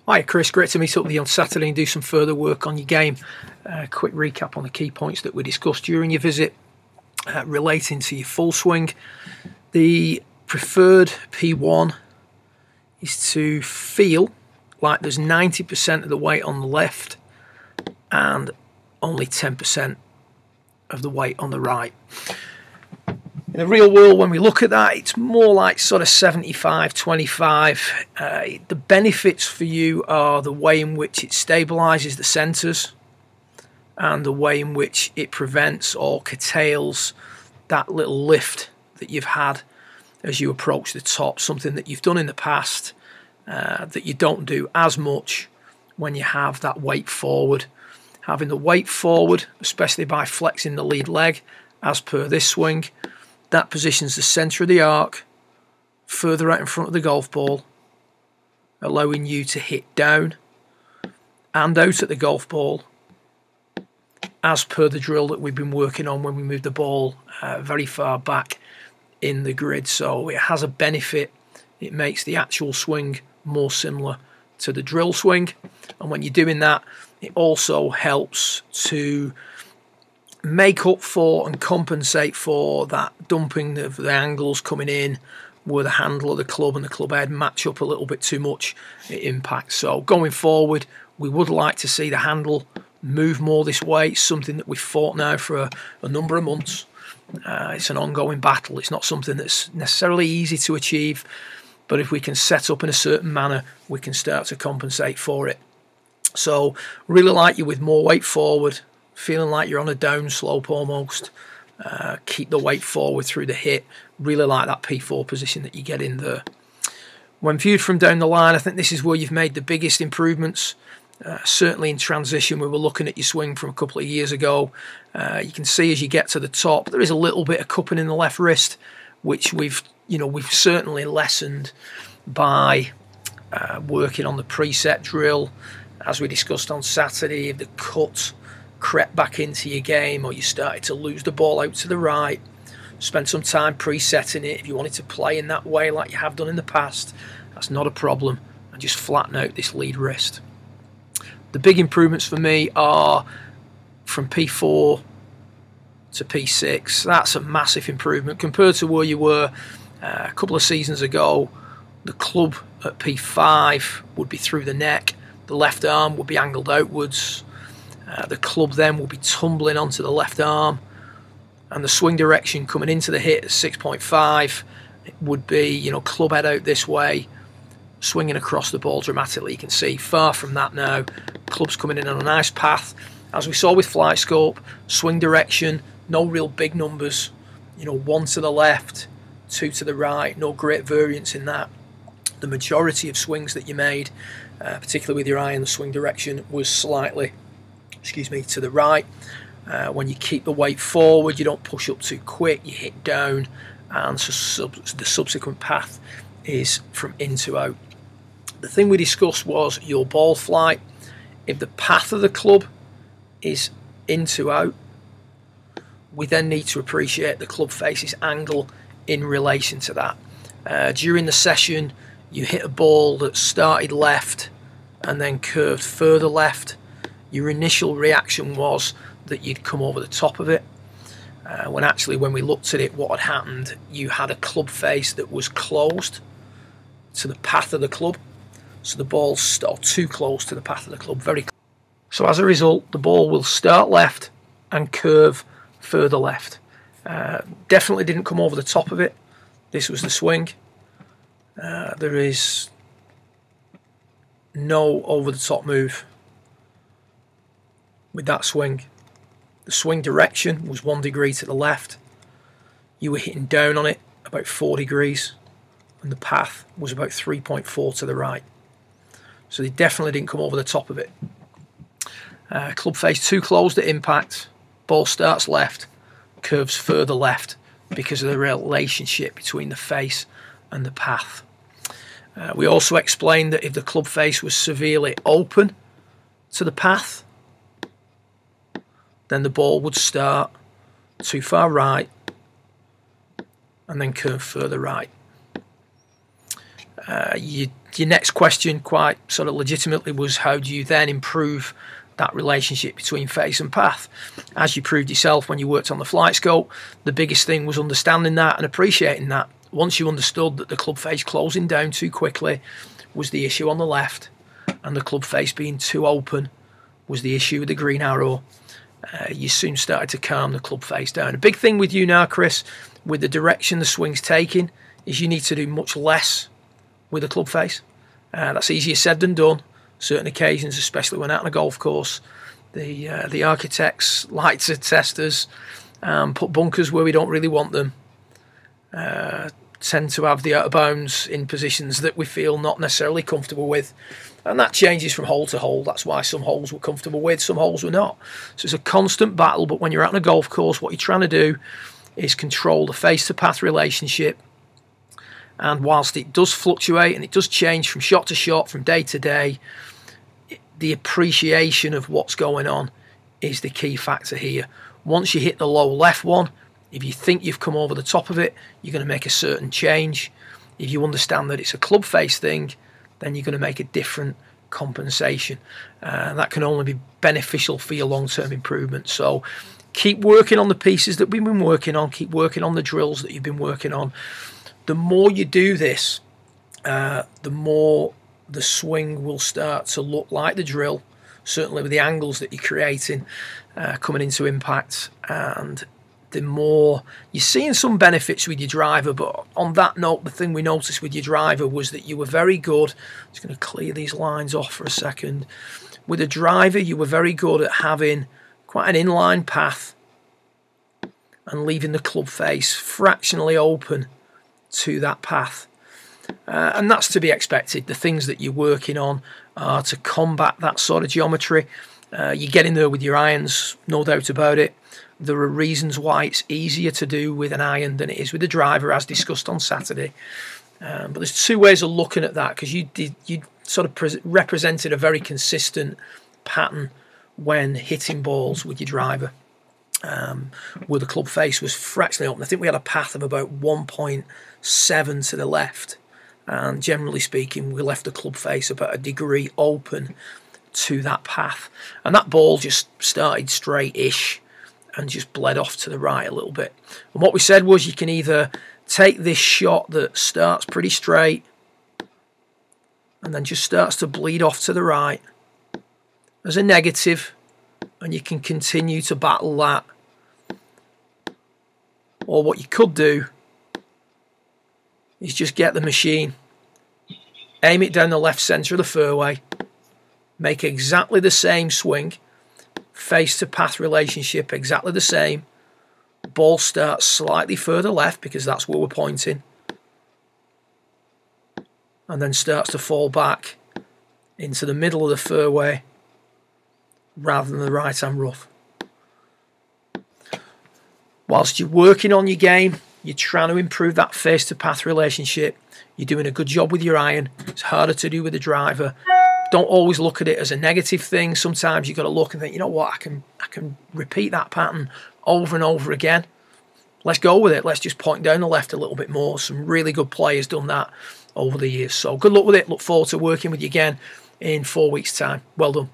Hi Chris, great to meet up with you on Saturday and do some further work on your game. Quick recap on the key points that we discussed during your visit relating to your full swing. The preferred P1 is to feel like there's 90% of the weight on the left and only 10% of the weight on the right. In the real world, when we look at that, it's more like sort of 75-25. The benefits for you are the way in which it stabilises the centres and the way in which it prevents or curtails that little lift that you've had as you approach the top, something that you've done in the past that you don't do as much when you have that weight forward. Having the weight forward, especially by flexing the lead leg, as per this swing, that positions the centre of the arc further out in front of the golf ball, allowing you to hit down and out at the golf ball as per the drill that we've been working on when we moved the ball very far back in the grid. So it has a benefit. It makes the actual swing more similar to the drill swing, and when you're doing that, it also helps to make up for and compensate for that dumping of the angles coming in where the handle of the club and the club head match up a little bit too much. It impacts. So going forward, we would like to see the handle move more this way. It's something that we've fought now for a number of months. It's an ongoing battle. It's not something that's necessarily easy to achieve, but if we can set up in a certain manner, we can start to compensate for it. So really like you with more weight forward, feeling like you're on a down slope almost. Keep the weight forward through the hit. Really like that P4 position that you get in there. When viewed from down the line, I think this is where you've made the biggest improvements. Certainly in transition, we were looking at your swing from a couple of years ago. You can see as you get to the top, there is a little bit of cupping in the left wrist, which we've certainly lessened by working on the preset drill. As we discussed on Saturday, if the cut crept back into your game or you started to lose the ball out to the right, spend some time presetting it. If you wanted to play in that way like you have done in the past, that's not a problem, and just flatten out this lead wrist. The big improvements for me are from P4 to P6. That's a massive improvement compared to where you were a couple of seasons ago. The club at P5 would be through the neck, the left arm would be angled outwards, the club then will be tumbling onto the left arm, and the swing direction coming into the hit at 6.5 would be, club head out this way, swinging across the ball dramatically. You can see far from that now. Club's coming in on a nice path, as we saw with Flight Scope. Swing direction, no real big numbers, 1 to the left, 2 to the right, no great variance in that. The majority of swings that you made, particularly with your eye in the swing direction, was slightly to the right. When you keep the weight forward, you don't push up too quick, you hit down, and so the subsequent path is from in to out. The thing we discussed was your ball flight. If the path of the club is in to out, we then need to appreciate the club face's angle in relation to that. During the session, you hit a ball that started left and then curved further left. Your initial reaction was that you'd come over the top of it, when we looked at it, what had happened, you had a club face that was closed to the path of the club, so the ball started too close to the path of the club, very close. So as a result, the ball will start left and curve further left. Definitely didn't come over the top of it. This was the swing. There is no over the top move with that swing. The swing direction was 1 degree to the left. You were hitting down on it about 4 degrees, and the path was about 3.4 to the right. So they definitely didn't come over the top of it. Club face too closed at impact. Ball starts left, curves further left because of the relationship between the face and the path. We also explained that if the club face was severely open to the path, then the ball would start too far right and then curve further right. You your next question, quite sort of legitimately, was how do you then improve that relationship between face and path? As you proved yourself when you worked on the flight scope, the biggest thing was understanding that and appreciating that. Once you understood that the club face closing down too quickly was the issue on the left, and the club face being too open was the issue with the green arrow, you soon started to calm the club face down. A big thing with you now, Chris, with the direction the swing's taking, is you need to do much less with the club face. That's easier said than done. Certain occasions, especially when out on a golf course, the architects like to test us, put bunkers where we don't really want them, tend to have the out of bounds in positions that we feel not necessarily comfortable with, and that changes from hole to hole. That's why some holes we're comfortable with, some holes we're not. So it's a constant battle, but when you're out on a golf course, what you're trying to do is control the face to path relationship. And whilst it does fluctuate and it does change from shot to shot, from day to day, the appreciation of what's going on is the key factor here. Once you hit the low left one, if you think you've come over the top of it, you're going to make a certain change. If you understand that it's a club face thing, then you're going to make a different compensation. That can only be beneficial for your long-term improvement. So keep working on the pieces that we've been working on. Keep working on the drills that you've been working on. The more you do this, the more the swing will start to look like the drill, certainly with the angles that you're creating coming into impact, and the more you're seeing some benefits with your driver. But on that note, the thing we noticed with your driver was that you were very good. I'm just going to clear these lines off for a second. With a driver, you were very good at having quite an inline path and leaving the club face fractionally open to that path. And that's to be expected. The things that you're working on are to combat that sort of geometry. You get in there with your irons, no doubt about it. There are reasons why it's easier to do with an iron than it is with a driver, as discussed on Saturday. But there's two ways of looking at that, because you sort of represented a very consistent pattern when hitting balls with your driver. Where the club face was fractionally open. I think we had a path of about 1.7 to the left, and generally speaking, we left the club face about a degree open to that path, and that ball just started straight-ish and just bled off to the right a little bit. And what we said was, you can either take this shot that starts pretty straight and then just starts to bleed off to the right as a negative, and you can continue to battle that. Or what you could do is just get the machine, aim it down the left centre of the fairway, make exactly the same swing, face to path relationship exactly the same, ball starts slightly further left because that's where we're pointing, and then starts to fall back into the middle of the fairway rather than the right hand rough. Whilst you're working on your game, you're trying to improve that face to path relationship, you're doing a good job with your iron. It's harder to do with the driver. Don't always look at it as a negative thing. Sometimes you've got to look and think, you know what, I can repeat that pattern over and over again. Let's go with it. Let's just point down the left a little bit more. Some really good players done that over the years. So good luck with it. Look forward to working with you again in 4 weeks' time. Well done.